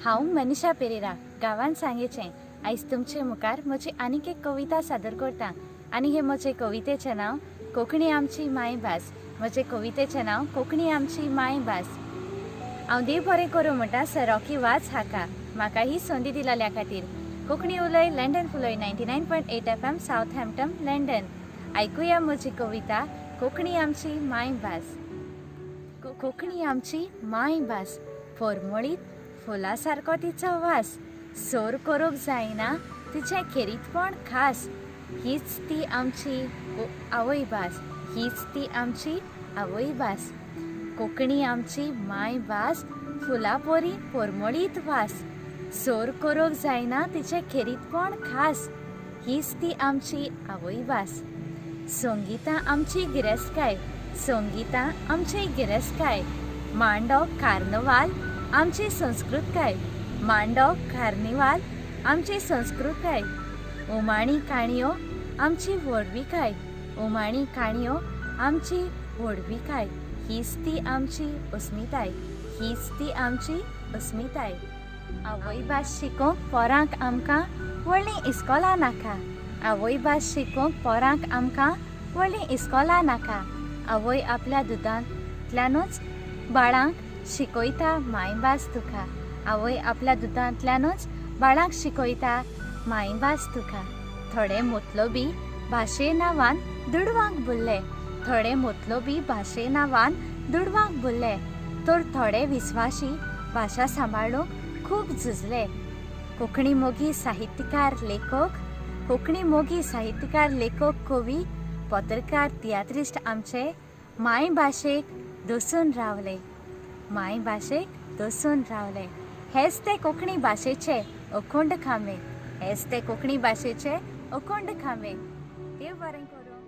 हांव मनीषा पेरेरा गांवांत सांगेचें आयज तुमचे मुखार म्हजी आनीक एक कविता सादर करता आनी हे म्हजे कवितेचें नांव कोंकणी आमची मायभास। म्हजे कवितेचें नांव कोंकणी आमची मायभास। हांव देव बरें करूं म्हणटा सरोकी वाज हाका म्हाका ही संदी दिलेल्या खातीर। कोंकणी उलय लंडन फुलय 99.8 FM साउथ हॅम्पटन लंडन। आयकुया म्हजी कविता कोंकणी आमची मायभास। कोंकणी आमची मायभास फॉर्मळीत फुला सारको तिचो वास। सोर करूंक जायना तिचें खेरीतपण खास। हीच ती आमची आवय भास, हीच ती आमची आवय भास। कोंकणी आमची मायभास फुला पोरी फॉर्मळीत वास। सोर करूंक जायना तिचें खेरीतपण खास। हीच ती आमची आवय भास। संगीता आमची गिरेस्तकाय, संगीता आमची गिरेस्तकाय। मांडो कार्नवाल आमची संस्कृतकाय, मांडो कार्निवाल आमची संस्कृतकाय। उमाणी काणयो आमची व्हडविकाय, उमाणी काणयो आमची व्हडविकाय। हीच ती आमची अस्मिताय, हीच ती आमची अस्मिताय। आवय भास शिकोवंक पोरांक आमकां व्हडलीं इस्कोलां नाका, आवय भास शिकोवंक पोरांक आमकां व्हडलीं इस्कोलां नाका। आवय आपल्या दुदांतल्यानूच बाळांक शिकयता मायभास तुका, आवय आपल्या दुदांतल्यानूच बाळांक शिकयता मायभास तुका। थोडे मतलबी भाशे नांवान दुडवांक बुरले, थोडे मतलबी भाशे नांवान दुडवांक बुरले, तर थोडे विस्वाशी भाशा सांबाळूंक खूब झुजले। कोंकणी मोगी साहित्यकार लेखक, कोंकणी मोगी साहित्यकार लेखक कवी पत्रकार तियात्रिस्ट आमचे मायभाशेक दसून रावले, मायभाशेक दसून रावले। हेच ते कोंकणी भाशेचे अखंड खांबे, हेच ते कोंकणी भाशेचे अखंड खांबे। देव बरें करूं।